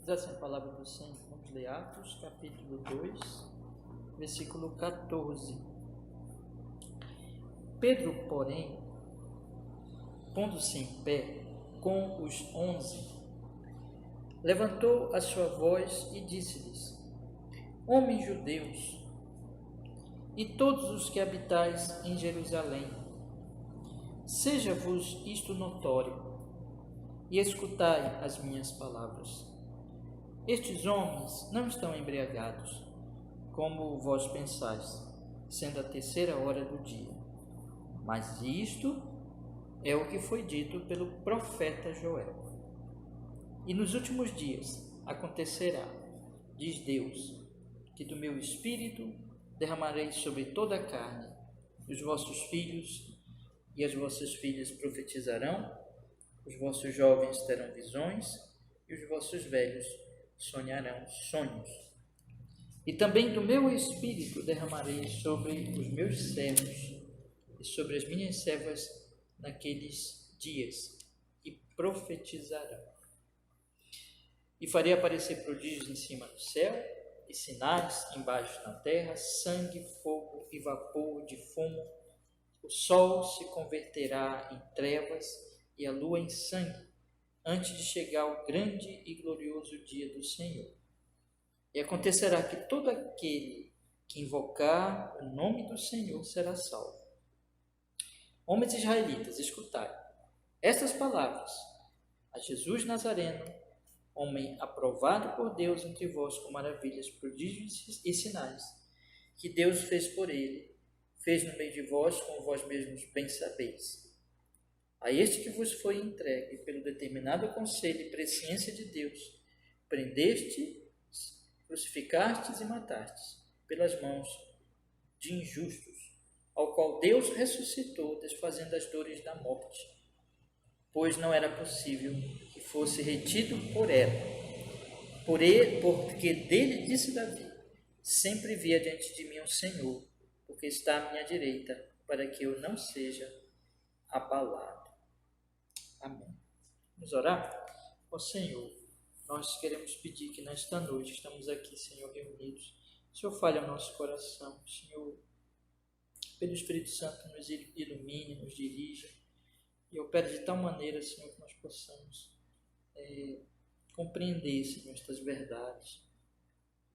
Diz assim a palavra do Senhor. Vamos ler Atos, capítulo 2, versículo 14. Pedro, porém, pondo-se em pé com os 11, levantou a sua voz e disse-lhes: Homens judeus, e todos os que habitais em Jerusalém, seja-vos isto notório, e escutai as minhas palavras. Estes homens não estão embriagados, como vós pensais, sendo a 3ª hora do dia. Mas isto é o que foi dito pelo profeta Joel. E nos últimos dias acontecerá, diz Deus, que do meu espírito derramarei sobre toda a carne. Os vossos filhos e as vossas filhas profetizarão, os vossos jovens terão visões e os vossos velhos sonharão sonhos. E também do meu espírito derramarei sobre os meus servos e sobre as minhas servas naqueles dias, e profetizarão. E farei aparecer prodígios em cima do céu, e sinais embaixo na terra, sangue, fogo e vapor de fumo. O sol se converterá em trevas e a lua em sangue, antes de chegar o grande e glorioso dia do Senhor. E acontecerá que todo aquele que invocar o nome do Senhor será salvo. Homens israelitas, escutai estas palavras: a Jesus Nazareno, homem aprovado por Deus entre vós com maravilhas, prodígios e sinais, que Deus fez por ele, fez no meio de vós, como vós mesmos bem sabeis. A este que vos foi entregue pelo determinado conselho e presciência de Deus, prendeste, crucificastes e matastes pelas mãos de injustos, ao qual Deus ressuscitou, desfazendo as dores da morte, pois não era possível que fosse retido por ela. Porque dele disse Davi: sempre vi diante de mim o Senhor, porque está à minha direita, para que eu não seja abalado. Amém. Vamos orar? Ó Senhor, nós queremos pedir que nesta noite estamos aqui, Senhor, reunidos. O Senhor fale ao nosso coração, Senhor, pelo Espírito Santo nos ilumine, nos dirija, e opere de tal maneira, Senhor, que nós possamos compreender, Senhor, estas verdades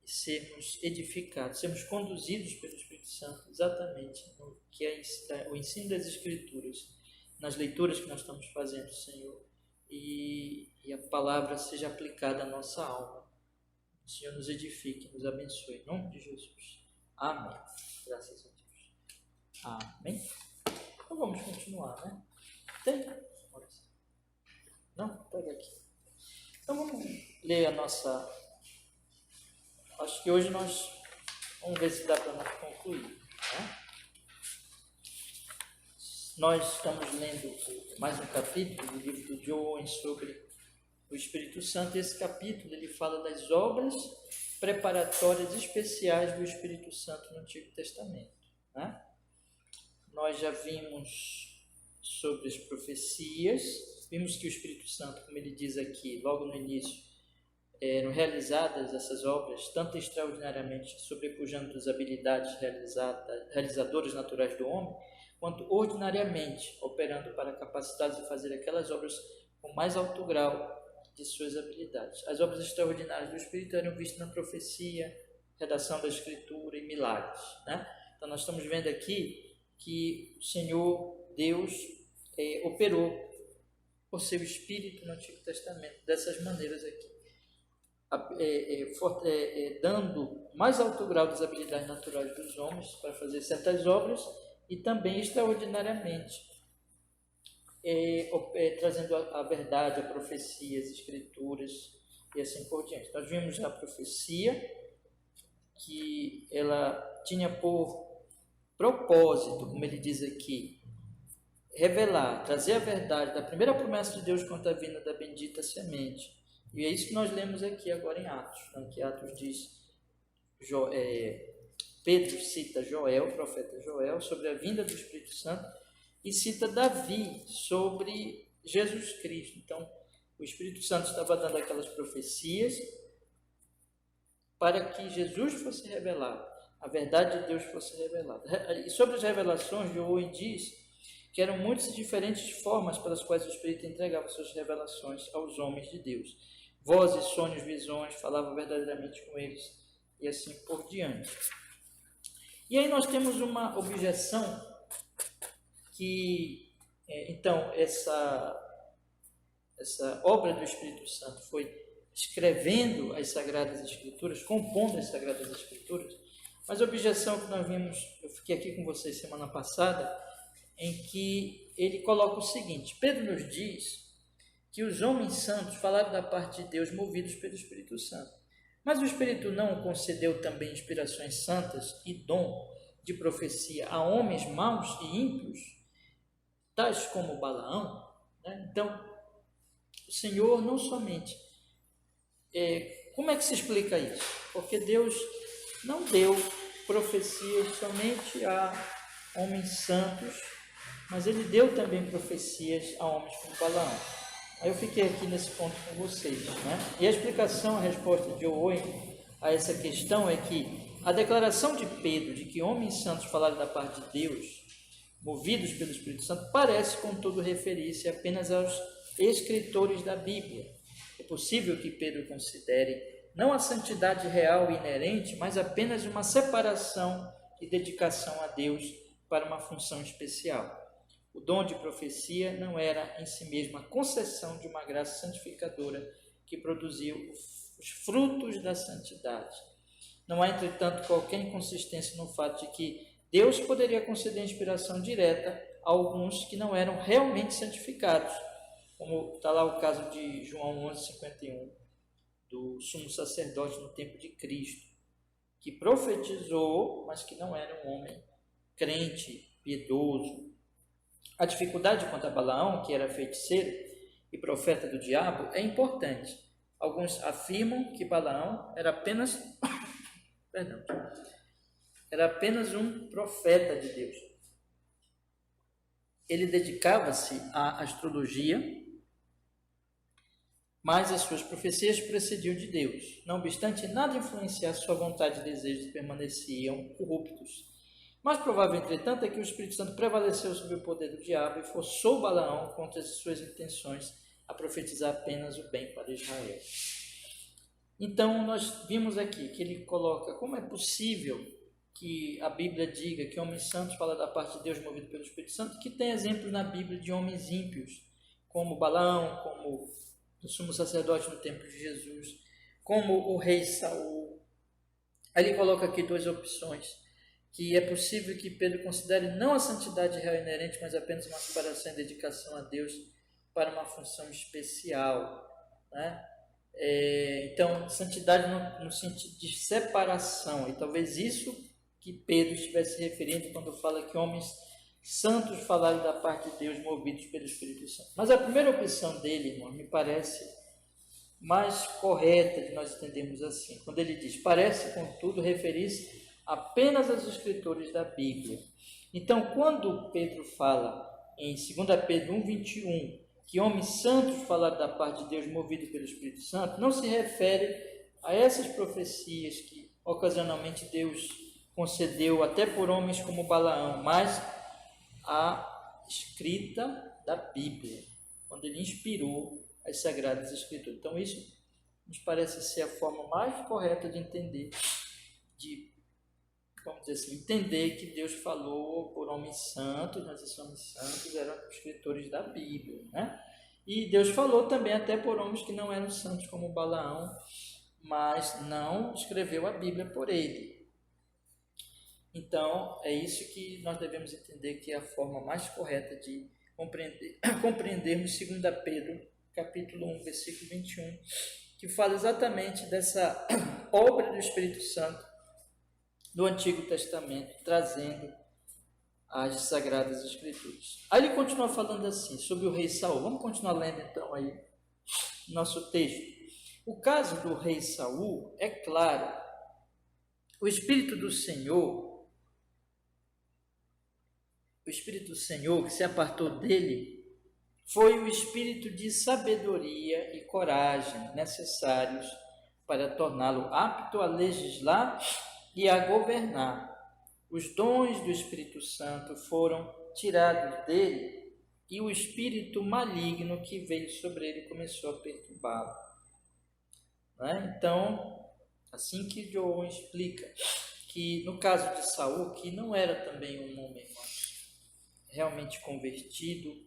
e sermos edificados, sermos conduzidos pelo Espírito Santo exatamente no que é o ensino das Escrituras, nas leituras que nós estamos fazendo, Senhor, e a palavra seja aplicada à nossa alma. O Senhor nos edifique, nos abençoe, em nome de Jesus. Amém. Graças a Deus. Amém. Então vamos continuar, né? Tem? Não? Pega aqui. Então vamos ler a nossa... Acho que hoje nós vamos ver se dá para nós concluir, né? Nós estamos lendo mais um capítulo do livro de João sobre o Espírito Santo. Esse capítulo ele fala das obras preparatórias especiais do Espírito Santo no Antigo Testamento, né? Nós já vimos sobre as profecias, vimos que o Espírito Santo, como ele diz aqui, logo no início, eram realizadas essas obras, tanto extraordinariamente sobrepujando as habilidades realizadoras naturais do homem, quanto ordinariamente operando para capacitados de fazer aquelas obras com mais alto grau de suas habilidades. As obras extraordinárias do Espírito eram vistas na profecia, redação da Escritura e milagres, né? Então nós estamos vendo aqui que o Senhor Deus operou por seu Espírito no Antigo Testamento dessas maneiras aqui, dando mais alto grau das habilidades naturais dos homens para fazer certas obras, e também extraordinariamente trazendo a verdade, a profecia, as escrituras e assim por diante. Nós vimos a profecia que ela tinha por propósito, como ele diz aqui, revelar, trazer a verdade da primeira promessa de Deus quanto à vinda da bendita semente. E é isso que nós lemos aqui agora em Atos, né? Que Atos diz, Pedro cita Joel, o profeta Joel, sobre a vinda do Espírito Santo, e cita Davi sobre Jesus Cristo. Então, O Espírito Santo estava dando aquelas profecias para que Jesus fosse revelado, a verdade de Deus fosse revelada. E sobre as revelações, Owen diz que eram muitas diferentes formas pelas quais o Espírito entregava suas revelações aos homens de Deus. Vozes, sonhos, visões, falava verdadeiramente com eles e assim por diante. E aí nós temos uma objeção que, então, essa obra do Espírito Santo foi escrevendo as Sagradas Escrituras, compondo as Sagradas Escrituras, mas a objeção que nós vimos, eu fiquei aqui com vocês semana passada, em que ele coloca o seguinte: Pedro nos diz que os homens santos falaram da parte de Deus movidos pelo Espírito Santo, mas o Espírito não concedeu também inspirações santas e dom de profecia a homens maus e ímpios, tais como Balaão, né? Então, o Senhor não somente... como é que se explica isso? Porque Deus não deu profecias somente a homens santos, mas Ele deu também profecias a homens como Balaão. Aí eu fiquei aqui nesse ponto com vocês, né? E a explicação, a resposta de Owen a essa questão é que a declaração de Pedro de que homens santos falaram da parte de Deus, movidos pelo Espírito Santo, parece, contudo, referir-se apenas aos escritores da Bíblia. É possível que Pedro considere não a santidade real e inerente, mas apenas uma separação e dedicação a Deus para uma função especial. O dom de profecia não era em si mesmo a concessão de uma graça santificadora que produziu os frutos da santidade. Não há, entretanto, qualquer inconsistência no fato de que Deus poderia conceder inspiração direta a alguns que não eram realmente santificados, como está lá o caso de João 11:51, do sumo sacerdote no tempo de Cristo, que profetizou, mas que não era um homem crente, piedoso. A dificuldade quanto a Balaão, que era feiticeiro e profeta do diabo, é importante. Alguns afirmam que Balaão era apenas um profeta de Deus. Ele dedicava-se à astrologia, mas as suas profecias procediam de Deus. Não obstante nada influenciar sua vontade e desejos, permaneciam corruptos. Mais provável, entretanto, é que o Espírito Santo prevaleceu sobre o poder do diabo e forçou Balaão, contra as suas intenções, a profetizar apenas o bem para Israel. Então, nós vimos aqui que ele coloca como é possível que a Bíblia diga que homens santos falam da parte de Deus movido pelo Espírito Santo, que tem exemplos na Bíblia de homens ímpios, como Balaão, como o sumo sacerdote no tempo de Jesus, como o rei Saul. Aí ele coloca aqui duas opções, que é possível que Pedro considere não a santidade real inerente, mas apenas uma separação e dedicação a Deus para uma função especial, né? Então, santidade no sentido de separação, e talvez isso que Pedro estivesse referindo quando fala que homens santos falaram da parte de Deus movidos pelo Espírito Santo. Mas a primeira opção dele, irmão, me parece mais correta de nós entendermos assim, quando ele diz: parece, contudo, referir-se apenas aos escritores da Bíblia. Então, quando Pedro fala em 2 Pedro 1:21, que homens santos falaram da parte de Deus movido pelo Espírito Santo, não se refere a essas profecias que ocasionalmente Deus concedeu até por homens como Balaão, mas a escrita da Bíblia, quando ele inspirou as Sagradas Escrituras. Então, isso nos parece ser a forma mais correta de entender, vamos dizer assim, entender que Deus falou por homens santos, mas esses homens santos eram escritores da Bíblia, né? E Deus falou também até por homens que não eram santos, como Balaão, mas não escreveu a Bíblia por ele. Então, é isso que nós devemos entender que é a forma mais correta de compreendermos 2 Pedro, capítulo 1, versículo 21, que fala exatamente dessa obra do Espírito Santo do Antigo Testamento, trazendo as Sagradas Escrituras. Aí ele continua falando assim, sobre o rei Saul. Vamos continuar lendo então aí nosso texto. O caso do rei Saul é claro. O Espírito do Senhor que se apartou dele, foi o espírito de sabedoria e coragem necessários para torná-lo apto a legislar e a governar. Os dons do Espírito Santo foram tirados dele e o espírito maligno que veio sobre ele começou a perturbá-lo. Então, assim que João explica que no caso de Saul, que não era também um homem realmente convertido,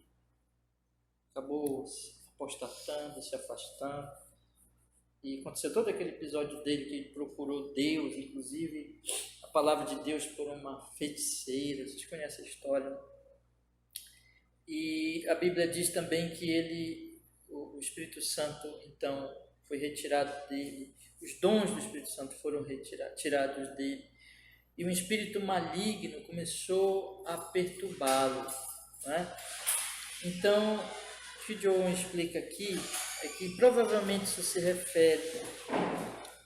acabou se apostatando, se afastando, e aconteceu todo aquele episódio dele que ele procurou Deus, inclusive a palavra de Deus por uma feiticeira, vocês conhecem a história, né? E a Bíblia diz também que o Espírito Santo, então, foi retirado dele, os dons do Espírito Santo foram tirados dele, e um espírito maligno começou a perturbá-lo, né? Então, o que João explica aqui é que provavelmente isso se refere,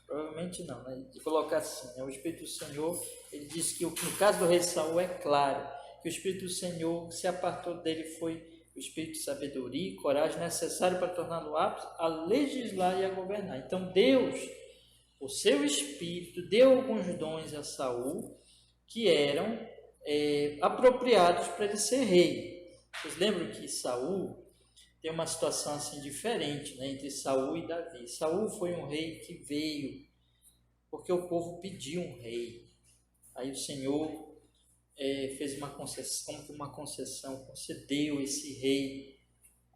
provavelmente não, né? De colocar assim, né? O Espírito do Senhor, ele diz que no caso do rei Saul é claro, que o Espírito do Senhor se apartou dele foi o espírito de sabedoria e coragem necessário para torná-lo apto a legislar e a governar. Então Deus, o seu Espírito, deu alguns dons a Saul que eram apropriados para ele ser rei. Vocês lembram que Saul tem uma situação assim diferente, né, entre Saul e Davi. Saul foi um rei que veio porque o povo pediu um rei. Aí o Senhor fez uma concessão, como que uma concessão, concedeu esse rei,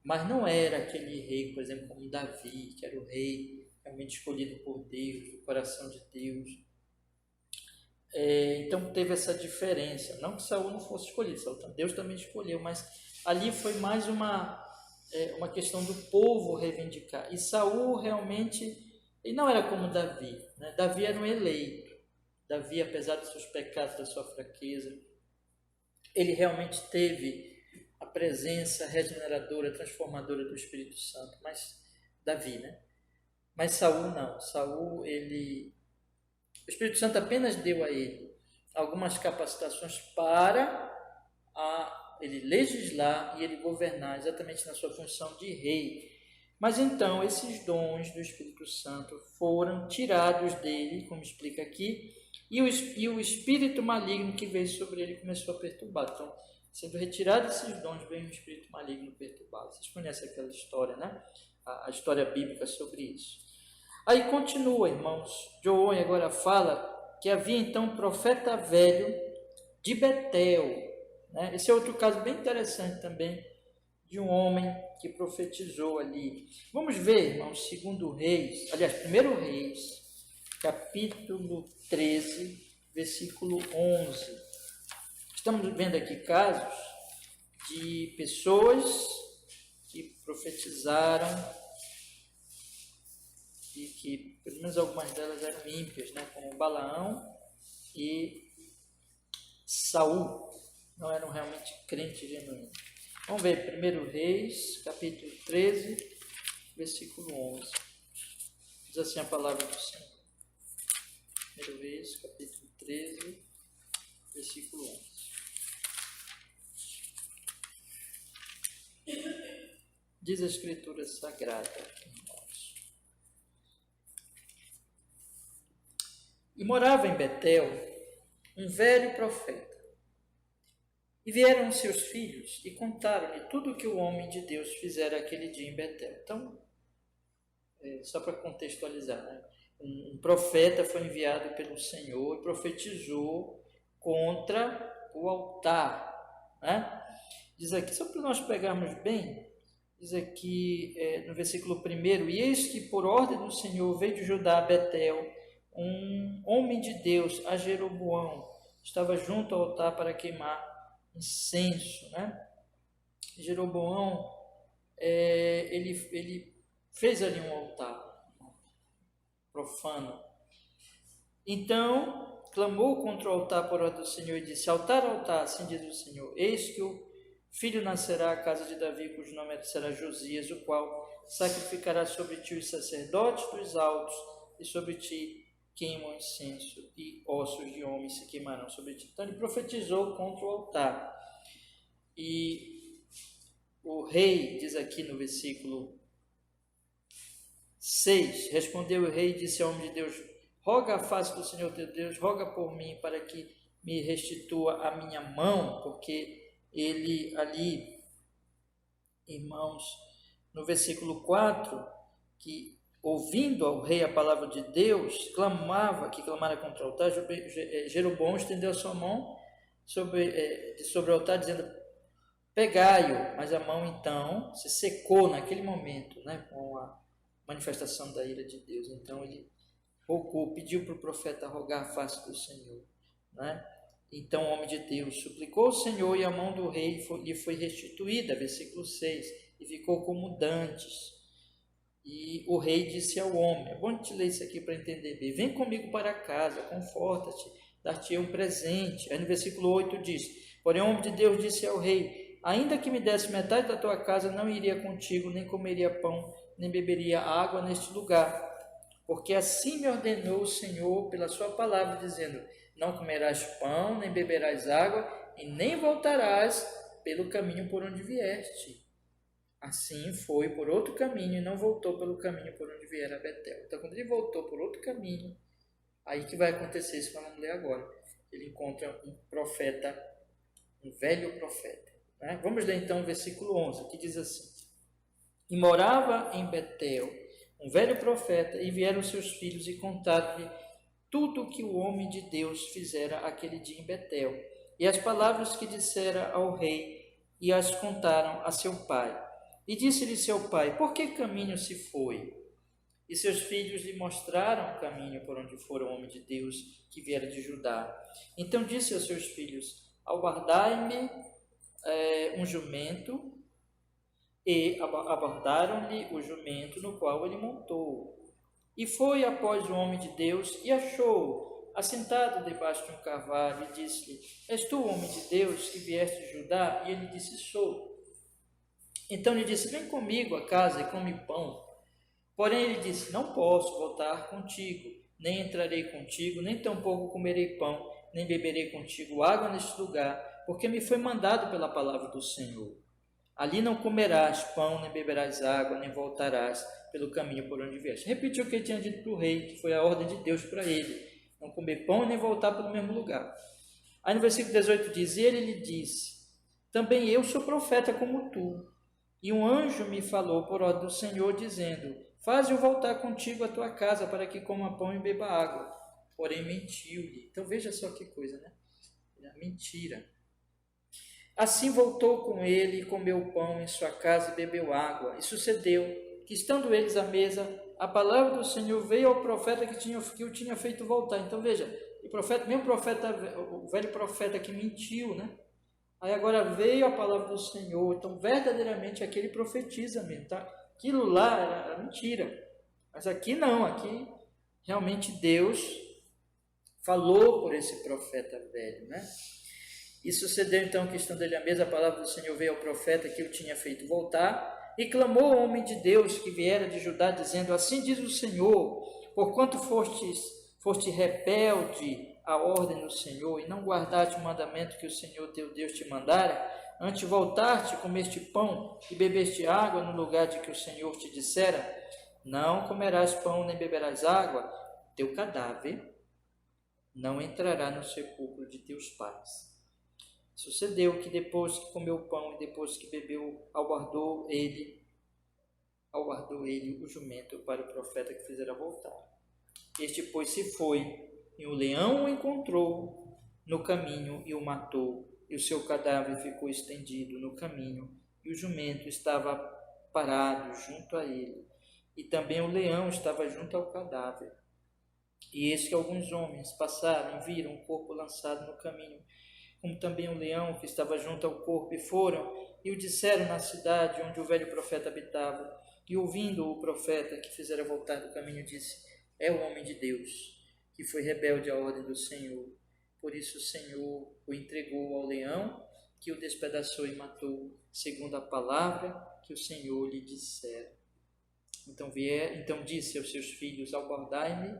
mas não era aquele rei, por exemplo, como Davi, que era o rei realmente escolhido por Deus, do coração de Deus. Então teve essa diferença, não que Saul não fosse escolhido, Deus também escolheu, mas ali foi mais uma questão do povo reivindicar, e Saul realmente, ele não era como Davi, né? Davi era um eleito, Davi, apesar dos seus pecados, da sua fraqueza, ele realmente teve a presença regeneradora, transformadora do Espírito Santo, mas Davi, né? Mas Saul não, Saul, o Espírito Santo apenas deu a ele algumas capacitações para ele legislar e ele governar exatamente na sua função de rei. Mas então esses dons do Espírito Santo foram tirados dele, como explica aqui, e o espírito maligno que veio sobre ele começou a perturbá-lo. Então, sendo retirados esses dons, veio um espírito maligno perturbá-lo. Vocês conhecem aquela história, né? A história bíblica sobre isso. Aí continua, irmãos. João agora fala que havia então um profeta velho de Betel, né? Esse é outro caso bem interessante também, de um homem que profetizou ali. Vamos ver, irmãos, 2 Reis, aliás, 1 Reis, capítulo 13, versículo 11. Estamos vendo aqui casos de pessoas que profetizaram e que, pelo menos algumas delas eram ímpias, né? Como Balaão e Saul, não eram realmente crentes genuínos. Vamos ver 1 Reis, capítulo 13, versículo 11. Diz assim a palavra do Senhor. 1 Reis, capítulo 13, versículo 11. Diz a Escritura Sagrada, irmãos. E morava em Betel um velho profeta. E vieram seus filhos e contaram-lhe tudo o que o homem de Deus fizera aquele dia em Betel. Então, só para contextualizar, né? Um profeta foi enviado pelo Senhor e profetizou contra o altar, né? Diz aqui, só para nós pegarmos bem, diz aqui no versículo 1, e eis que por ordem do Senhor veio de Judá a Betel um homem de Deus, a Jeroboão, estava junto ao altar para queimar incenso, né? Jeroboão, ele fez ali um altar profano. Então, clamou contra o altar por ordem do Senhor e disse, altar, altar, assim diz o Senhor, eis que o filho nascerá à casa de Davi, cujo nome será Josias, o qual sacrificará sobre ti os sacerdotes dos altos, e sobre ti queimam incenso, e ossos de homens se queimarão sobre ti. Então ele profetizou contra o altar. E o rei, diz aqui no versículo 6, respondeu o rei e disse ao homem de Deus: roga a face do Senhor teu Deus, roga por mim para que me restitua a minha mão, porque ele ali, irmãos, no versículo 4, que ouvindo ao rei a palavra de Deus, clamara contra o altar. Jeroboão estendeu a sua mão sobre o altar, dizendo: pegai-o, mas a mão então se secou naquele momento, né, com a manifestação da ira de Deus. Então ele rogou, pediu para o profeta rogar a face do Senhor, né? Então o homem de Deus suplicou ao Senhor e a mão do rei lhe foi restituída, versículo 6, e ficou como dantes. E o rei disse ao homem, é bom te ler isso aqui para entender bem: vem comigo para casa, conforta-te, dar-te-ei um presente. Aí no versículo 8 diz: porém o homem de Deus disse ao rei: ainda que me desse metade da tua casa, não iria contigo, nem comeria pão, nem beberia água neste lugar, porque assim me ordenou o Senhor pela sua palavra, dizendo: não comerás pão, nem beberás água, e nem voltarás pelo caminho por onde vieste. Assim foi por outro caminho e não voltou pelo caminho por onde viera a Betel. Então, quando ele voltou por outro caminho, aí que vai acontecer isso que vamos ler agora. Ele encontra um profeta, um velho profeta, né? Vamos ler então o versículo 11, que diz assim: e morava em Betel um velho profeta, e vieram seus filhos e contaram-lhe tudo o que o homem de Deus fizera aquele dia em Betel, e as palavras que dissera ao rei, e as contaram a seu pai. E disse-lhe seu pai: por que caminho se foi? E seus filhos lhe mostraram o caminho por onde fora o homem de Deus que viera de Judá. Então disse aos seus filhos: aguardai-me um jumento. E abordaram-lhe o jumento no qual ele montou. E foi após o homem de Deus e achou-o assentado debaixo de um carvalho, e disse-lhe: és tu o homem de Deus que vieste de Judá? E ele disse: sou. Então lhe disse: vem comigo a casa e come pão. Porém ele disse: não posso voltar contigo, nem entrarei contigo, nem tampouco comerei pão, nem beberei contigo água neste lugar, porque me foi mandado pela palavra do Senhor: ali não comerás pão, nem beberás água, nem voltarás pelo caminho por onde vieste. Repetiu o que ele tinha dito para o rei, que foi a ordem de Deus para ele: não comer pão, nem voltar pelo mesmo lugar. Aí no versículo 18 diz: e ele lhe disse: também eu sou profeta como tu, e um anjo me falou por ordem do Senhor, dizendo: faze-o voltar contigo à tua casa, para que coma pão e beba água. Porém mentiu-lhe. Então veja só que coisa, né? Mentira. Assim voltou com ele, comeu pão em sua casa e bebeu água. E sucedeu que, estando eles à mesa, a palavra do Senhor veio ao profeta que o tinha feito voltar. Então veja, o velho profeta que mentiu, né? Aí agora veio a palavra do Senhor. Então verdadeiramente aqui ele profetiza mesmo, tá? Aquilo lá era mentira. Mas aqui não, aqui realmente Deus falou por esse profeta velho, né? E sucedeu então que, estando ele à mesa, a palavra do Senhor veio ao profeta que o tinha feito voltar, e clamou ao homem de Deus que viera de Judá, dizendo: assim diz o Senhor, porquanto foste rebelde à ordem do Senhor, e não guardaste o mandamento que o Senhor teu Deus te mandara, antes voltar-te, comeste pão e bebeste água no lugar de que o Senhor te dissera: não comerás pão nem beberás água, teu cadáver não entrará no sepulcro de teus pais. Sucedeu que, depois que comeu pão e depois que bebeu, aguardou ele o jumento para o profeta que fizera voltar. Este, pois, se foi, e o leão o encontrou no caminho e o matou, e o seu cadáver ficou estendido no caminho, e o jumento estava parado junto a ele, e também o leão estava junto ao cadáver. E eis que alguns homens passaram e viram o corpo lançado no caminho, como também o leão que estava junto ao corpo, e foram e o disseram na cidade onde o velho profeta habitava. E ouvindo o profeta que fizera voltar do caminho, disse: é o homem de Deus, que foi rebelde à ordem do Senhor. Por isso o Senhor o entregou ao leão, que o despedaçou e matou, segundo a palavra que o Senhor lhe dissera. Então disse aos seus filhos: aguardai-me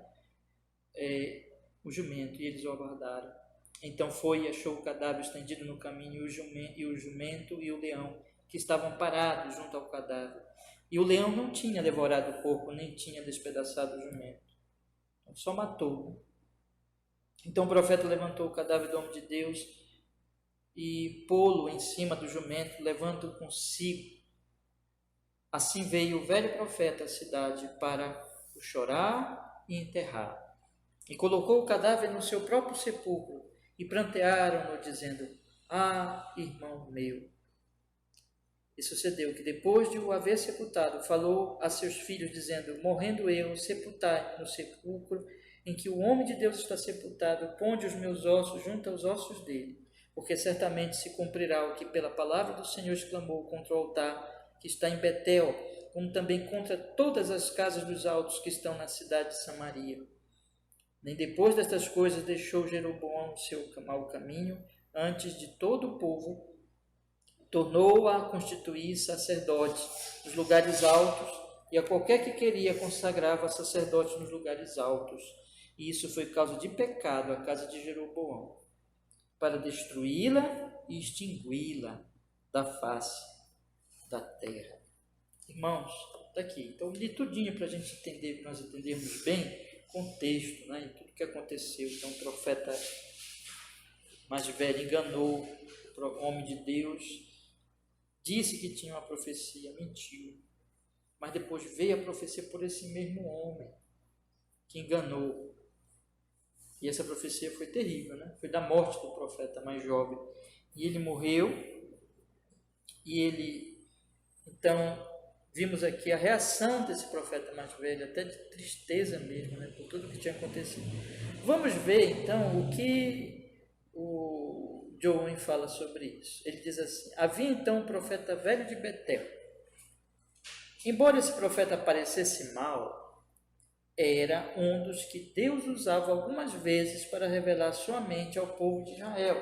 o jumento, e eles o aguardaram. Então foi e achou o cadáver estendido no caminho, e o jumento e o leão, que estavam parados junto ao cadáver. E o leão não tinha devorado o corpo, nem tinha despedaçado o jumento. Só matou. Então o profeta levantou o cadáver do homem de Deus e pô-lo em cima do jumento, levando-o consigo. Assim veio o velho profeta à cidade para o chorar e enterrar. E colocou o cadáver no seu próprio sepulcro e prantearam-no, dizendo: Ah, irmão meu! E sucedeu que, depois de o haver sepultado, falou a seus filhos, dizendo: Morrendo eu, sepultai-me no sepulcro em que o homem de Deus está sepultado, ponde os meus ossos junto aos ossos dele, porque certamente se cumprirá o que pela palavra do Senhor exclamou contra o altar que está em Betel, como também contra todas as casas dos altos que estão na cidade de Samaria. Nem depois destas coisas deixou Jeroboão o seu mau caminho, antes de todo o povo, tornou a constituir sacerdotes nos lugares altos, e a qualquer que queria consagrava sacerdotes nos lugares altos. E isso foi causa de pecado à casa de Jeroboão, para destruí-la e extingui-la da face da terra. Irmãos, está aqui. Então, li tudinho para a gente entender, para nós entendermos bem o contexto, né, e tudo que aconteceu. Então, o profeta mais velho enganou o homem de Deus, disse que tinha uma profecia, mentiu. Mas depois veio a profecia por esse mesmo homem que enganou. E essa profecia foi terrível, né? Foi da morte do profeta mais jovem. E ele morreu. E ele, então, vimos aqui a reação desse profeta mais velho, até de tristeza mesmo, né? Por tudo que tinha acontecido. Vamos ver, então, o que o João fala sobre isso. Ele diz assim: havia então um profeta velho de Betel. Embora esse profeta parecesse mau, era um dos que Deus usava algumas vezes para revelar sua mente ao povo de Israel,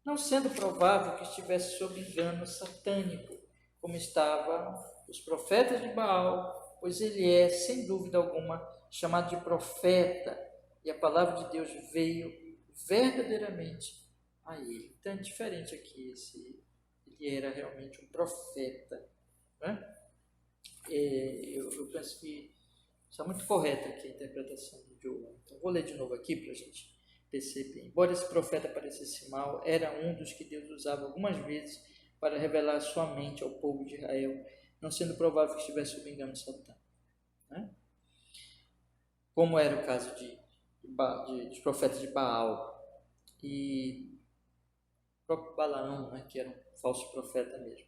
não sendo provável que estivesse sob engano satânico, como estavam os profetas de Baal, pois ele é, sem dúvida alguma, chamado de profeta, e a palavra de Deus veio verdadeiramente a ele. Então é diferente aqui, ele era realmente um profeta, né? Eu penso que está muito correta aqui a interpretação de João. Então, vou ler de novo aqui para a gente perceber. Embora esse profeta parecesse mau, era um dos que Deus usava algumas vezes para revelar sua mente ao povo de Israel, não sendo provável que estivesse sob engano satânico, né? Como era o caso dos profetas de Baal e o próprio Balaão, né, que era um falso profeta mesmo.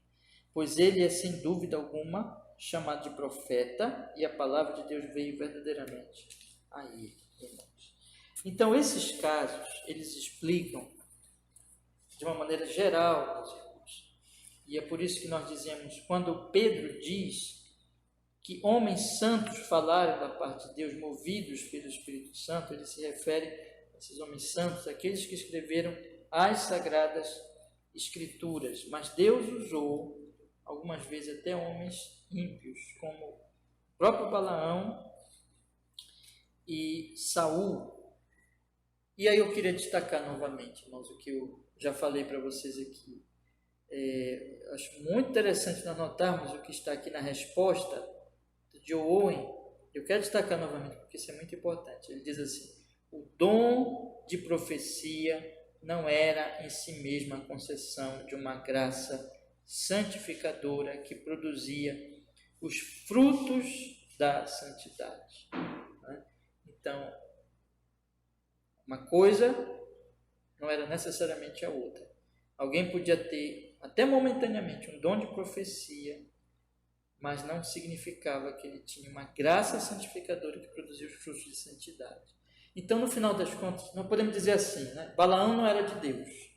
Pois ele é, sem dúvida alguma, chamado de profeta, e a palavra de Deus veio verdadeiramente a ele, irmãos. Então, esses casos, eles explicam de uma maneira geral, meus irmãos. E é por isso que nós dizemos, quando Pedro diz que homens santos falaram da parte de Deus, movidos pelo Espírito Santo, ele se refere a esses homens santos, aqueles que escreveram as Sagradas Escrituras. Mas Deus usou, algumas vezes, até homens ímpios, como o próprio Balaão e Saul. E aí eu queria destacar novamente, irmãos, o que eu já falei para vocês aqui. Acho muito interessante nós notarmos o que está aqui na resposta de Joe Owen. Eu quero destacar novamente, porque isso é muito importante. Ele diz assim: o dom de profecia não era em si mesma a concessão de uma graça santificadora que produzia os frutos da santidade, né? Então, uma coisa não era necessariamente a outra. Alguém podia ter, até momentaneamente, um dom de profecia, mas não significava que ele tinha uma graça santificadora que produzia os frutos de santidade. Então, no final das contas, não podemos dizer assim, né? Balaão não era de Deus,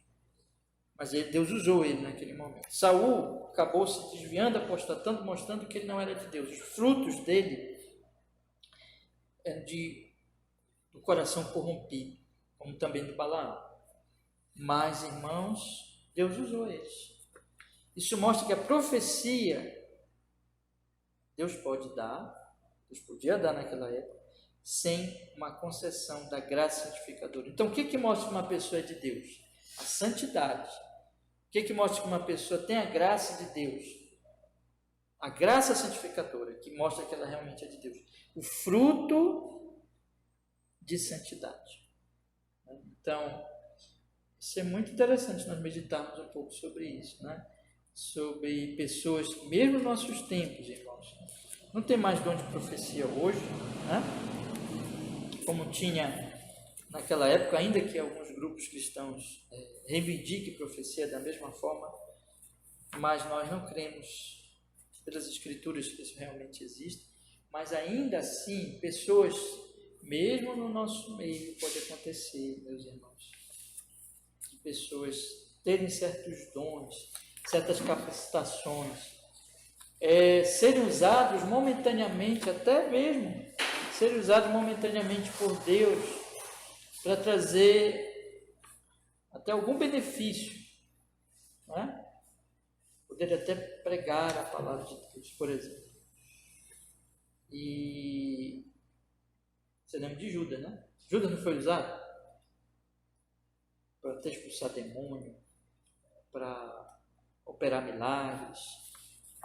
mas Deus usou ele naquele momento. Saul acabou se desviando, apostatando, mostrando que ele não era de Deus. Os frutos dele eram do coração corrompido, como também do Balaão. Mas, irmãos, Deus usou eles. Isso mostra que a profecia Deus pode dar, Deus podia dar naquela época, sem uma concessão da graça santificadora. Então, o que mostra que uma pessoa é de Deus? A santidade. O que mostra que uma pessoa tem a graça de Deus? A graça santificadora, que mostra que ela realmente é de Deus. O fruto de santidade. Então, isso é muito interessante nós meditarmos um pouco sobre isso, né? Sobre pessoas, mesmo nos nossos tempos, irmãos. Não tem mais dom de profecia hoje, né? Como tinha naquela época, ainda que alguns grupos cristãos reivindiquem profecia da mesma forma, mas nós não cremos pelas escrituras que isso realmente existe, mas ainda assim, pessoas, mesmo no nosso meio, pode acontecer, meus irmãos, de pessoas terem certos dons, certas capacitações, serem usados momentaneamente, até mesmo serem usados momentaneamente por Deus para trazer até algum benefício, não é? Poder até pregar a palavra de Deus, por exemplo. E você lembra de Judas, né? Judas não foi usado para até expulsar demônio, para operar milagres,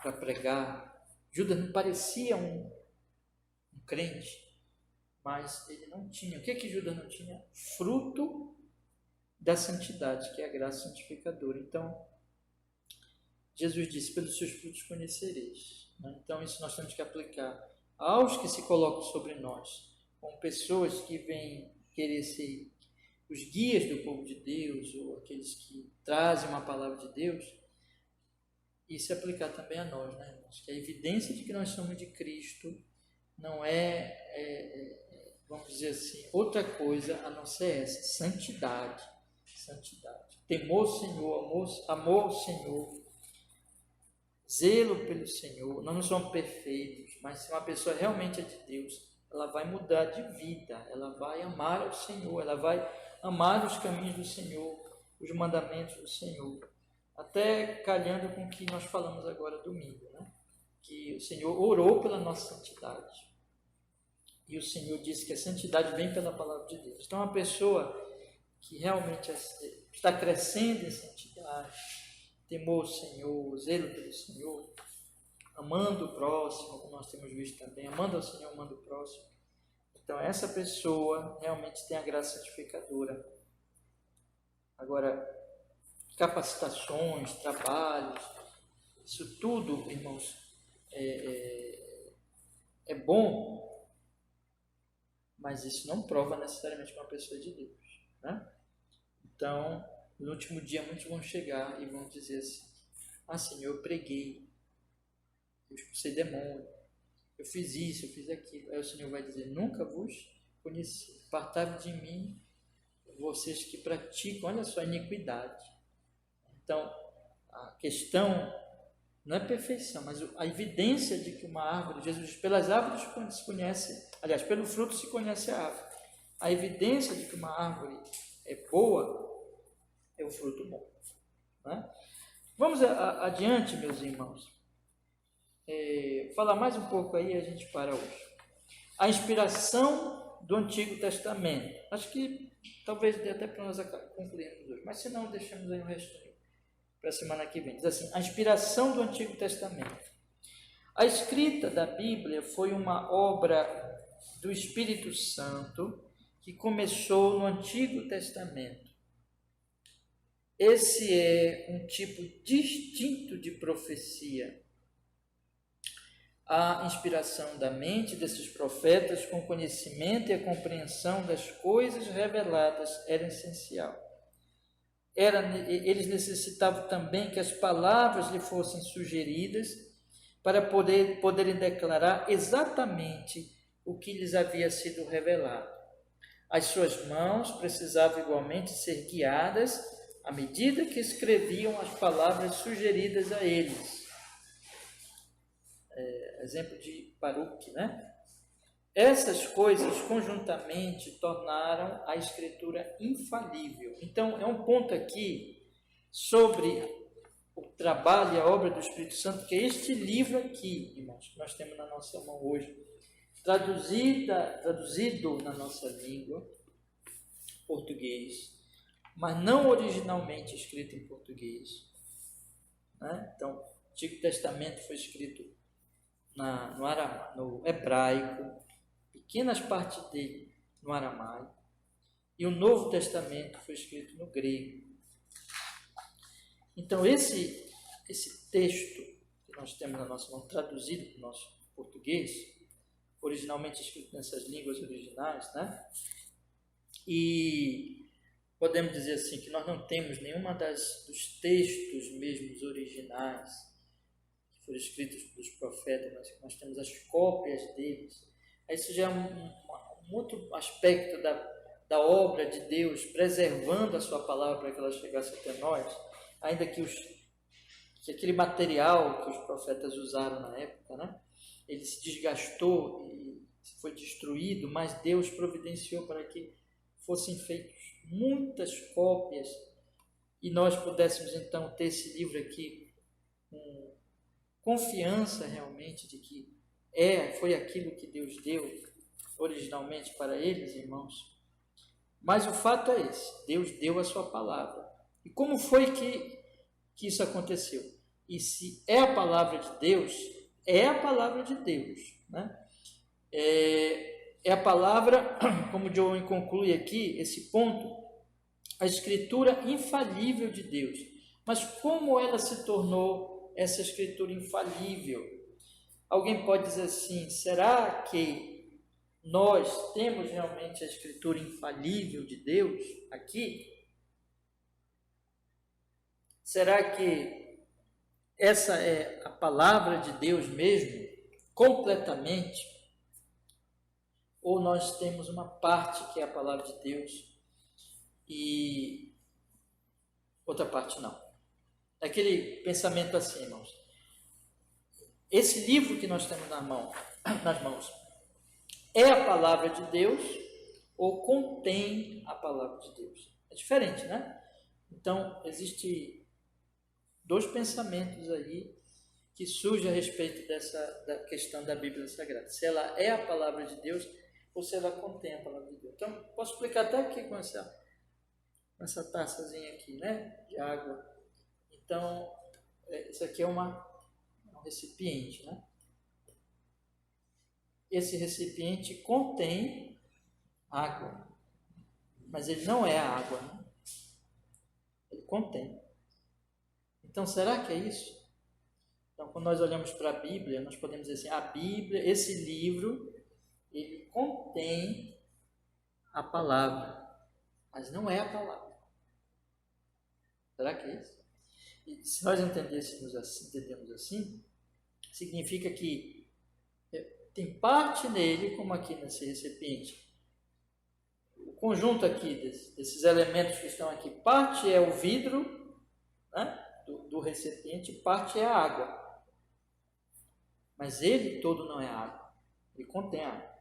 para pregar. Judas não parecia um crente, mas ele não tinha. O que Judas não tinha? Fruto da santidade, que é a graça santificadora. Então, Jesus disse, pelos seus frutos conhecereis. Então, isso nós temos que aplicar aos que se colocam sobre nós, como pessoas que vêm querer ser os guias do povo de Deus, ou aqueles que trazem uma palavra de Deus, e se aplicar também a nós, né, irmãos? Que a evidência de que nós somos de Cristo não vamos dizer assim, outra coisa a não ser essa, santidade. Santidade. Temor ao Senhor, amor ao Senhor, zelo pelo Senhor. Nós não somos perfeitos, mas se uma pessoa realmente é de Deus, ela vai mudar de vida, ela vai amar ao Senhor, ela vai amar os caminhos do Senhor, os mandamentos do Senhor. Até calhando com o que nós falamos agora domingo, né? Que o Senhor orou pela nossa santidade. E o Senhor disse que a santidade vem pela palavra de Deus. Então, uma pessoa que realmente está crescendo em santidade, temor ao Senhor, zelo pelo Senhor, amando o próximo, como nós temos visto também, amando ao Senhor, amando o próximo. Então, essa pessoa realmente tem a graça santificadora. Agora, capacitações, trabalhos, isso tudo, irmãos, é bom, mas isso não prova necessariamente uma pessoa de Deus, né? Então, no último dia, muitos vão chegar e vão dizer assim, Senhor, eu preguei, eu expulsei demônio, eu fiz isso, eu fiz aquilo. Aí o Senhor vai dizer, nunca vos conheci, apartai-vos de mim, vocês que praticam, olha só, a iniquidade. Então, a questão não é perfeição, mas a evidência de que uma árvore, Jesus diz, pelas árvores se conhece, aliás, pelo fruto se conhece a árvore. A evidência de que uma árvore é boa é o fruto bom, né? Vamos adiante, meus irmãos. Falar mais um pouco aí e a gente para hoje. A inspiração do Antigo Testamento. Acho que talvez dê até para nós concluirmos hoje, mas se não, deixamos aí um restinho para a semana que vem. Diz assim, a inspiração do Antigo Testamento. A escrita da Bíblia foi uma obra do Espírito Santo que começou no Antigo Testamento. Esse é um tipo distinto de profecia. A inspiração da mente desses profetas com conhecimento e a compreensão das coisas reveladas era essencial. Eles necessitavam também que as palavras lhe fossem sugeridas para poderem declarar exatamente o que lhes havia sido revelado. As suas mãos precisavam igualmente ser guiadas à medida que escreviam as palavras sugeridas a eles. Exemplo de Baruque, né? Essas coisas conjuntamente tornaram a Escritura infalível. Então, é um ponto aqui sobre o trabalho e a obra do Espírito Santo, que é este livro aqui, irmãos, que nós temos na nossa mão hoje, traduzido na nossa língua, português, mas não originalmente escrito em português, né? Então, o Antigo Testamento foi escrito no hebraico, pequenas partes dele no aramaico, e o Novo Testamento foi escrito no grego. Então, esse texto que nós temos na nossa mão, traduzido para o nosso português, originalmente escrito nessas línguas originais, né? E podemos dizer assim que nós não temos nenhuma dos textos mesmos originais que foram escritos pelos profetas, mas nós temos as cópias deles. Isso já é um outro aspecto da obra de Deus, preservando a sua palavra para que ela chegasse até nós, ainda que aquele material que os profetas usaram na época, né, ele se desgastou e foi destruído, mas Deus providenciou para que fossem feitas muitas cópias e nós pudéssemos então ter esse livro aqui com confiança realmente de que foi aquilo que Deus deu originalmente para eles, irmãos. Mas o fato é esse: Deus deu a sua palavra. E como foi que isso aconteceu? E se é a palavra de Deus, é a palavra de Deus, né? É a palavra, como João conclui aqui, esse ponto, a escritura infalível de Deus. Mas como ela se tornou essa escritura infalível? Alguém pode dizer assim: será que nós temos realmente a escritura infalível de Deus aqui? Será que essa é a palavra de Deus mesmo, completamente? Ou nós temos uma parte que é a palavra de Deus e outra parte não? Aquele pensamento assim, irmãos. Esse livro que nós temos nas mãos, é a palavra de Deus ou contém a palavra de Deus? É diferente, né? Então, existe dois pensamentos aí que surgem a respeito da questão da Bíblia Sagrada. Se ela é a palavra de Deus ou se ela contém a palavra de Deus. Então, posso explicar até aqui com essa taçazinha aqui, né, de água. Então, isso aqui é um recipiente, né? Esse recipiente contém água, mas ele não é a água, né? Ele contém. Então, será que é isso? Então, quando nós olhamos para a Bíblia, nós podemos dizer assim: a Bíblia, esse livro, ele contém a palavra, mas não é a palavra. Será que é isso? E se nós entendemos assim, significa que tem parte nele, como aqui nesse recipiente. O conjunto aqui desses elementos que estão aqui, parte é o vidro, né, do recipiente, parte é a água. Mas ele todo não é água, ele contém água.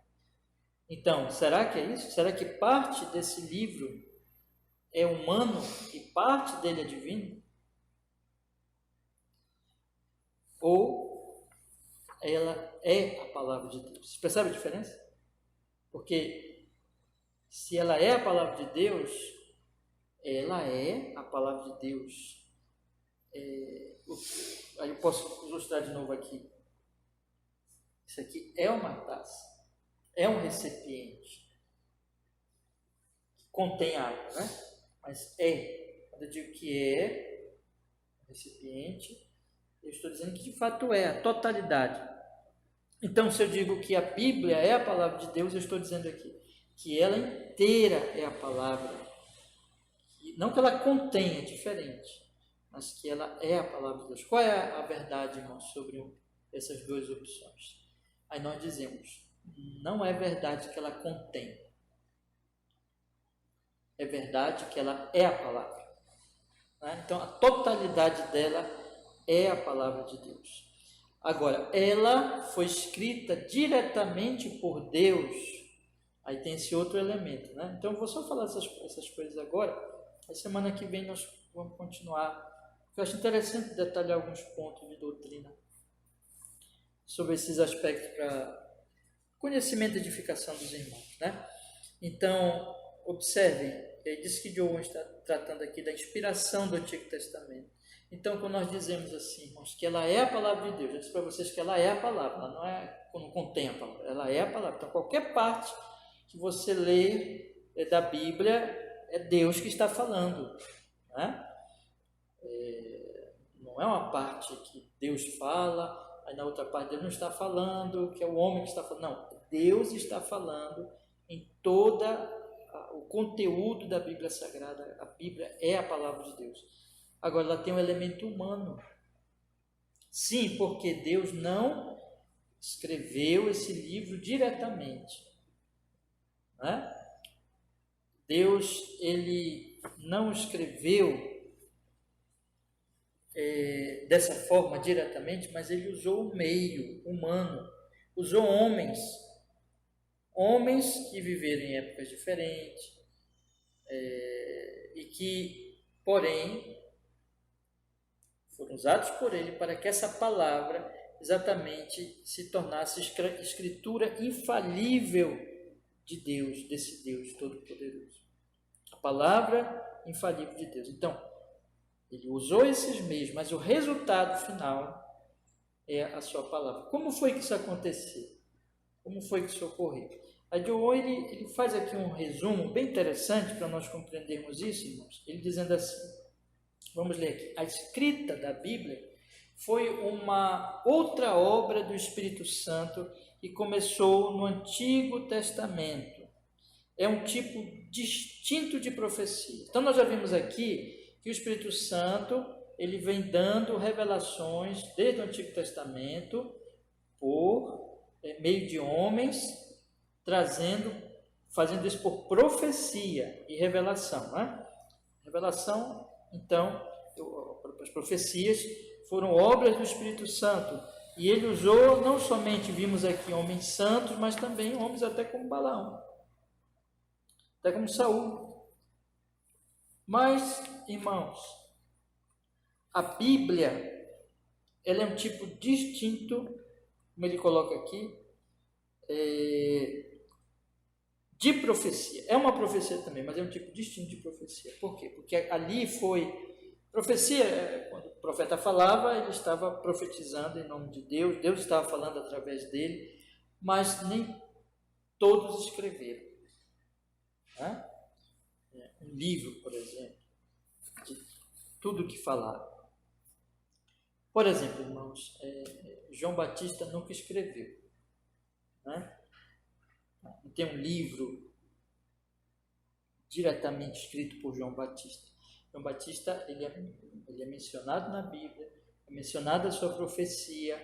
Então, será que é isso? Será que parte desse livro é humano e parte dele é divino? Ou ela é a palavra de Deus? Você percebe a diferença? Porque se ela é a palavra de Deus, ela é a palavra de Deus. Aí eu posso ilustrar de novo aqui. Isso aqui é uma taça, é um recipiente que contém água, né? Mas quando eu digo que é um recipiente, eu estou dizendo que de fato é a totalidade. Então, se eu digo que a Bíblia é a palavra de Deus, eu estou dizendo aqui que ela inteira é a palavra. E não que ela contenha, é diferente, mas que ela é a palavra de Deus. Qual é a verdade, irmãos, sobre essas duas opções? Aí nós dizemos: não é verdade que ela contém. É verdade que ela é a palavra. Né? Então, a totalidade dela é a palavra de Deus. Agora, ela foi escrita diretamente por Deus. Aí tem esse outro elemento, né? Então, eu vou só falar essas coisas agora. A semana que vem nós vamos continuar. Eu acho interessante detalhar alguns pontos de doutrina sobre esses aspectos para conhecimento e edificação dos irmãos, né? Então, observem, Ele disse que John está tratando aqui da inspiração do Antigo Testamento. Então, quando nós dizemos assim, irmãos, que ela é a palavra de Deus, eu disse para vocês que ela é a palavra, ela não é quando contém a palavra, ela é a palavra. Então, qualquer parte que você lê da Bíblia, é Deus que está falando, né? Não é uma parte que Deus fala, aí na outra parte Deus não está falando, que é o homem que está falando. Não, Deus está falando em todo o conteúdo da Bíblia Sagrada. A Bíblia é a palavra de Deus. Agora, ela tem um elemento humano. Sim, porque Deus não escreveu esse livro diretamente, né? Deus, ele não escreveu dessa forma diretamente, mas ele usou o meio humano, usou homens que viveram em épocas diferentes e que, porém, foram usados por ele para que essa palavra exatamente se tornasse escritura infalível de Deus, desse Deus Todo-Poderoso. A palavra infalível de Deus. Então, ele usou esses meios, mas o resultado final é a sua palavra. Como foi que isso aconteceu? Como foi que isso ocorreu? A John Owen, ele faz aqui um resumo bem interessante para nós compreendermos isso, irmãos. Ele dizendo assim, vamos ler aqui. A escrita da Bíblia foi uma outra obra do Espírito Santo que começou no Antigo Testamento. É um tipo distinto de profecia. Então, nós já vimos aqui que o Espírito Santo, ele vem dando revelações desde o Antigo Testamento por meio de homens, fazendo isso por profecia e revelação, né? Revelação, então, as profecias foram obras do Espírito Santo, e ele usou, não somente vimos aqui homens santos, mas também homens até como Balaão, até como Saul. Mas, irmãos, a Bíblia, ela é um tipo distinto, como ele coloca aqui, de profecia. É uma profecia também, mas é um tipo distinto de profecia. Por quê? Porque ali foi... Profecia, quando o profeta falava, ele estava profetizando em nome de Deus, Deus estava falando através dele, mas nem todos escreveram, né? Um livro, por exemplo, de tudo que falaram. Por exemplo, irmãos, João Batista nunca escreveu, né? Não tem um livro diretamente escrito por João Batista. João Batista, ele é mencionado na Bíblia, é mencionada a sua profecia,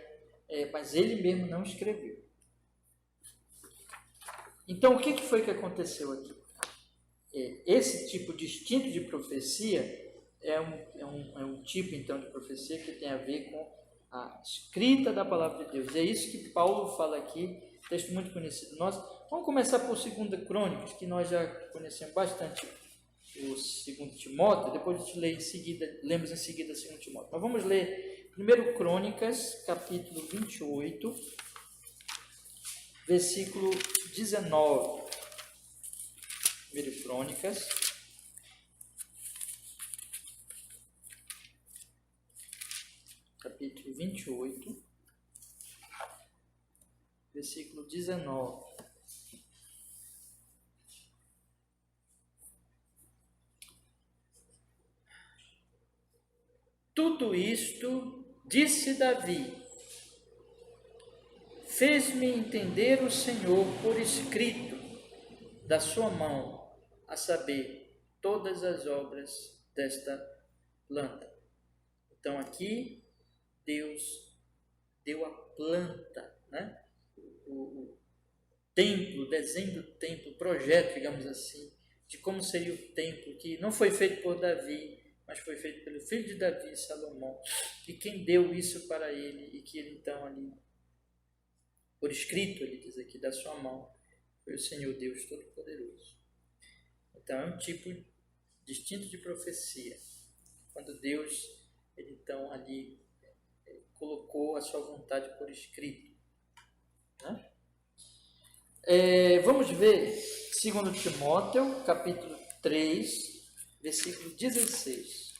mas ele mesmo não escreveu. Então, o que foi que aconteceu aqui? Esse tipo distinto de profecia é um tipo, então, de profecia que tem a ver com a escrita da palavra de Deus. É isso que Paulo fala aqui, texto muito conhecido nosso. Vamos começar por 2 Crônicas, que nós já conhecemos bastante o 2 Timóteo, depois a gente lemos em seguida 2 Timóteo. Mas vamos ler 1 Crônicas, capítulo 28, versículo 19. 1 Crônicas, capítulo 28, versículo 19. Tudo isto, disse Davi, fez-me entender o Senhor por escrito da sua mão, a saber, todas as obras desta planta. Então aqui, Deus deu a planta, né? O templo, o desenho do templo, o projeto, digamos assim, de como seria o templo, que não foi feito por Davi, mas foi feito pelo filho de Davi, Salomão, e quem deu isso para ele, e que ele então ali, por escrito, ele diz aqui, da sua mão, foi o Senhor Deus Todo-Poderoso. Então é um tipo distinto de profecia, quando Deus, ele então ali colocou a sua vontade por escrito, né? Vamos ver 2 Timóteo, capítulo 3, versículo 16.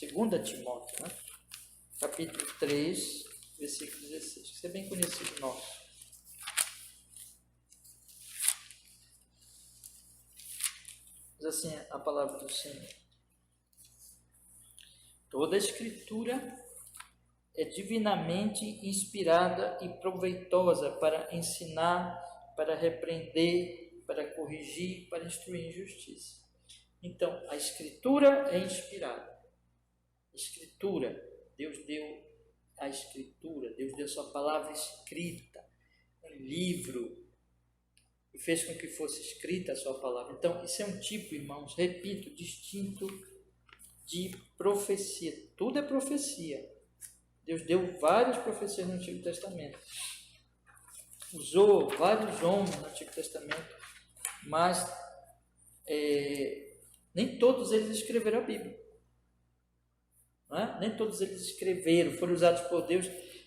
2 Timóteo, né? Capítulo 3, versículo 16. Isso é bem conhecido nosso. Diz assim a palavra do Senhor: toda a Escritura é divinamente inspirada e proveitosa para ensinar, para repreender, para corrigir, para instruir em justiça. Então, a Escritura é inspirada. Escritura, Deus deu a Escritura, Deus deu a sua palavra escrita, um livro, e fez com que fosse escrita a sua palavra. Então, isso é um tipo, irmãos, repito, distinto de profecia. Tudo é profecia. Deus deu várias profecias no Antigo Testamento. Usou vários homens no Antigo Testamento, mas nem todos eles escreveram a Bíblia. Não é? Nem todos eles escreveram, foram usados por Deus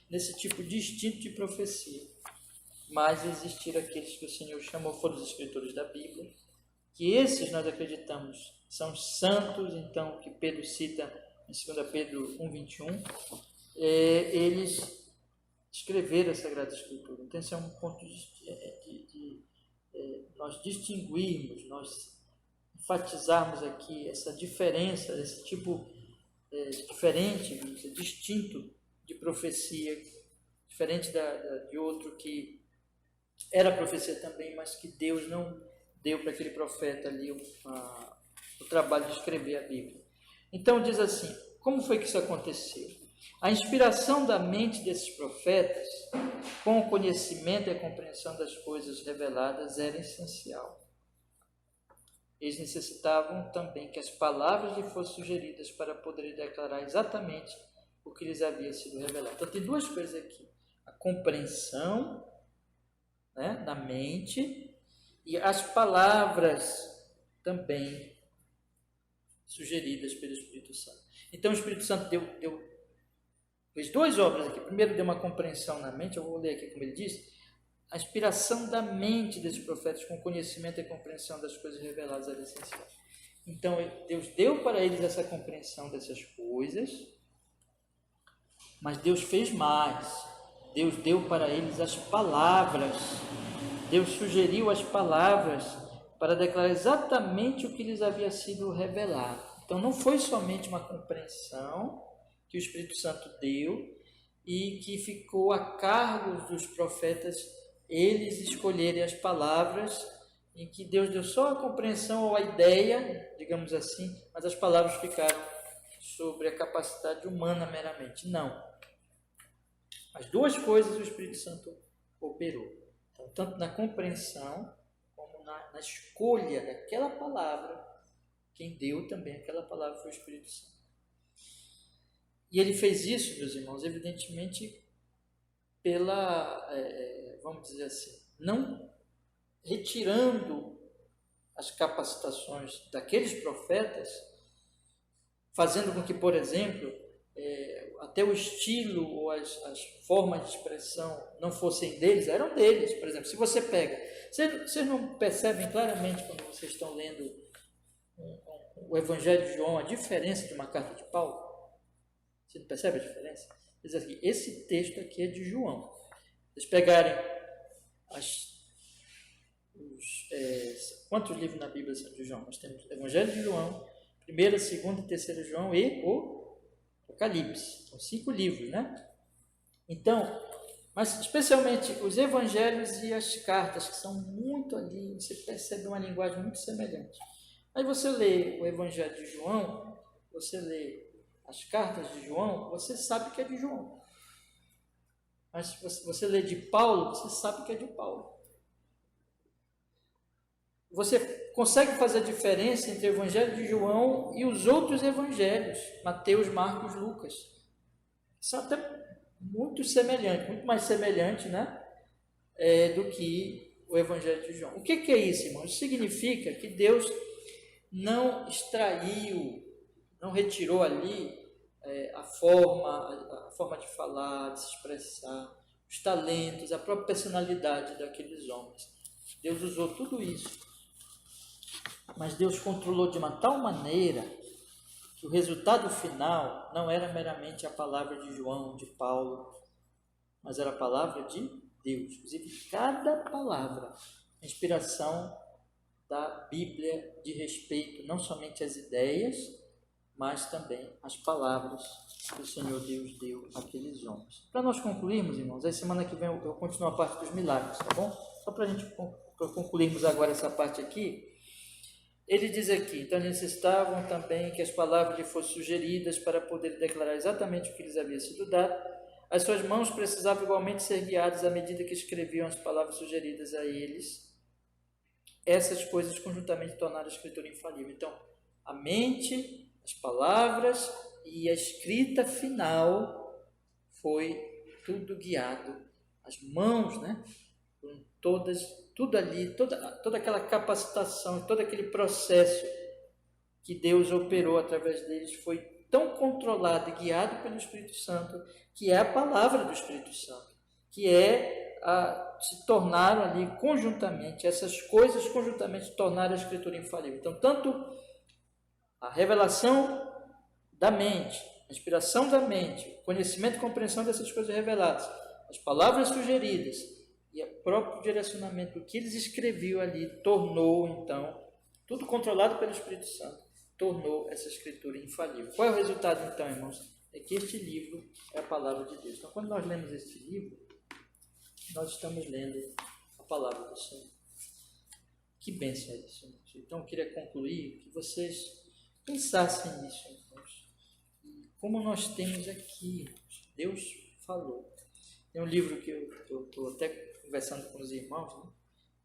nesse tipo distinto de profecia. Mas existiram aqueles que o Senhor chamou, foram os escritores da Bíblia, que esses nós acreditamos são santos. Então, que Pedro cita em 2 Pedro 1,21, eles escreveram a Sagrada Escritura. Então, esse é um ponto de nós distinguirmos, nós enfatizarmos aqui essa diferença, esse tipo diferente, distinto de profecia, diferente de outro que era profecia também, mas que Deus não deu para aquele profeta ali o trabalho de escrever a Bíblia. Então diz assim, como foi que isso aconteceu? A inspiração da mente desses profetas, com o conhecimento e a compreensão das coisas reveladas, era essencial. Eles necessitavam também que as palavras lhe fossem sugeridas para poderem declarar exatamente o que lhes havia sido revelado. Então tem duas coisas aqui: a compreensão, né, na mente, e as palavras também sugeridas pelo Espírito Santo. Então o Espírito Santo fez duas obras aqui. Primeiro, deu uma compreensão na mente. Eu vou ler aqui como ele diz: a inspiração da mente desses profetas com conhecimento e compreensão das coisas reveladas era essencial. Então Deus deu para eles essa compreensão dessas coisas, mas Deus fez mais. Deus deu para eles as palavras. Deus sugeriu as palavras para declarar exatamente o que lhes havia sido revelado. Então não foi somente uma compreensão que o Espírito Santo deu e que ficou a cargo dos profetas eles escolherem as palavras, em que Deus deu só a compreensão ou a ideia, digamos assim, mas as palavras ficaram sobre a capacidade humana meramente. Não. As duas coisas o Espírito Santo operou. Então, tanto na compreensão como na escolha daquela palavra, quem deu também aquela palavra foi o Espírito Santo. E ele fez isso, meus irmãos, evidentemente vamos dizer assim, não retirando as capacitações daqueles profetas, fazendo com que, por exemplo, até o estilo ou as formas de expressão não fossem deles, eram deles. Por exemplo, se você pega, vocês não percebem claramente quando vocês estão lendo o Evangelho de João a diferença de uma carta de Paulo? Você não percebe a diferença? Diz aqui, esse texto aqui é de João. Vocês pegarem quantos livros na Bíblia são de João? Nós temos o Evangelho de João, 1ª, 2ª e 3ª João e o Apocalipse. São 5 livros, né? Então, mas especialmente os evangelhos e as cartas, que são muito ali, você percebe uma linguagem muito semelhante. Aí você lê o Evangelho de João, você lê as cartas de João, você sabe que é de João. Mas se você lê de Paulo, você sabe que é de Paulo. Você consegue fazer a diferença entre o Evangelho de João e os outros evangelhos, Mateus, Marcos, Lucas. São até muito semelhantes, muito mais semelhantes, né, do que o Evangelho de João. O que é isso, irmãos? Isso significa que Deus não extraiu, não retirou ali a forma de falar, de se expressar, os talentos, a própria personalidade daqueles homens. Deus usou tudo isso mas Deus controlou de uma tal maneira que o resultado final não era meramente a palavra de João, de Paulo, mas era a palavra de Deus. Inclusive, cada palavra, a inspiração da Bíblia de respeito não somente às ideias, mas também às palavras que o Senhor Deus deu àqueles homens. Para nós concluirmos, irmãos, aí semana que vem eu continuo a parte dos milagres, tá bom? Só para a gente concluirmos agora essa parte aqui, ele diz aqui, então eles necessitavam também que as palavras lhe fossem sugeridas para poder declarar exatamente o que lhes havia sido dado. As suas mãos precisavam igualmente ser guiadas à medida que escreviam as palavras sugeridas a eles. Essas coisas conjuntamente tornaram a escritura infalível. Então, a mente, as palavras e a escrita final foi tudo guiado. As mãos, né? Tudo ali, toda aquela capacitação, todo aquele processo que Deus operou através deles foi tão controlado e guiado pelo Espírito Santo, que é a palavra do Espírito Santo, que se tornaram ali conjuntamente, essas coisas conjuntamente tornaram a Escritura infalível. Então, tanto a revelação da mente, a inspiração da mente, o conhecimento e compreensão dessas coisas reveladas, as palavras sugeridas e o próprio direcionamento do que eles escreviam ali, tornou, então, tudo controlado pelo Espírito Santo, tornou essa Escritura infalível. Qual é o resultado, então, irmãos? É que este livro é a palavra de Deus. Então, quando nós lemos este livro, nós estamos lendo a palavra do Senhor. Que bênção é isso, irmãos. Então, eu queria concluir que vocês pensassem nisso, irmãos. Como nós temos aqui, Deus falou. Tem um livro que eu estou até conversando com os irmãos, né?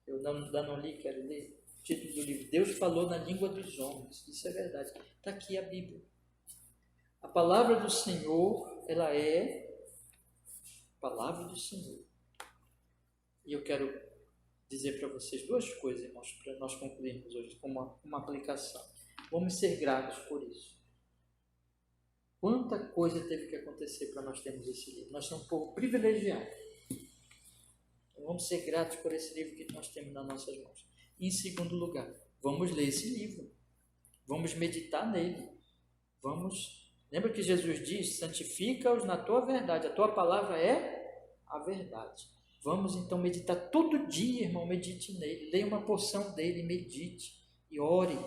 Eu ainda não li, quero ler. O título do livro, Deus falou na língua dos homens. Isso é verdade. Está aqui a Bíblia. A palavra do Senhor, ela é a palavra do Senhor. E eu quero dizer para vocês duas coisas, irmãos, para nós concluirmos hoje com uma aplicação. Vamos ser gratos por isso. Quanta coisa teve que acontecer para nós termos esse livro. Nós somos um povo privilegiado. Então, vamos ser gratos por esse livro que nós temos nas nossas mãos. E, em segundo lugar, vamos ler esse livro. Vamos meditar nele. Lembra que Jesus diz, santifica-os na tua verdade. A tua palavra é a verdade. Vamos então meditar todo dia, irmão, medite nele. Leia uma porção dele, medite e ore.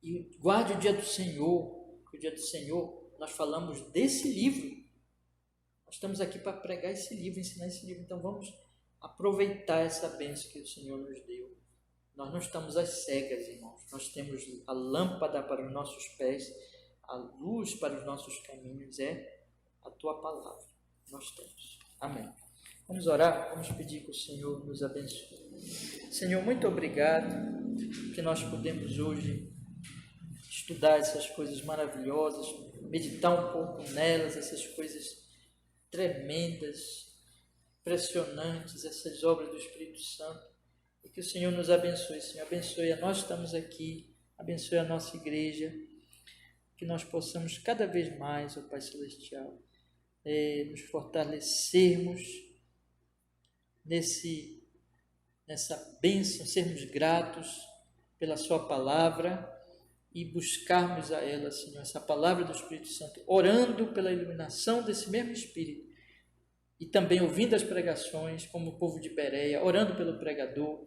E guarde o dia do Senhor. O dia do Senhor, nós falamos desse livro. Nós estamos aqui para pregar esse livro, ensinar esse livro. Então vamos aproveitar essa bênção que o Senhor nos deu. Nós não estamos às cegas, irmãos. Nós temos a lâmpada para os nossos pés, a luz para os nossos caminhos, é a tua palavra. Nós temos. Amém. Vamos orar, vamos pedir que o Senhor nos abençoe. Senhor, muito obrigado que nós podemos hoje estudar essas coisas maravilhosas, meditar um pouco nelas, essas coisas tremendas, impressionantes, essas obras do Espírito Santo. E que o Senhor nos abençoe, Senhor. Abençoe a nós que estamos aqui, abençoe a nossa igreja, que nós possamos cada vez mais, ó Pai Celestial, nos fortalecermos nessa bênção, sermos gratos pela sua palavra e buscarmos a ela, Senhor, essa palavra do Espírito Santo, orando pela iluminação desse mesmo Espírito e também ouvindo as pregações, como o povo de Bereia, orando pelo pregador,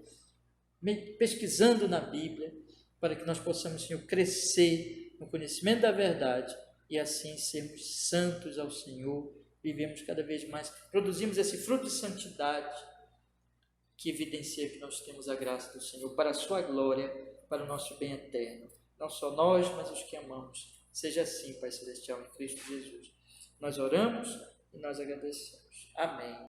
pesquisando na Bíblia, para que nós possamos, Senhor, crescer no conhecimento da verdade e assim sermos santos ao Senhor, vivemos cada vez mais, produzimos esse fruto de santidade que evidencia que nós temos a graça do Senhor para a sua glória, para o nosso bem eterno. Não só nós, mas os que amamos. Seja assim, Pai Celestial, em Cristo Jesus. Nós oramos e nós agradecemos. Amém.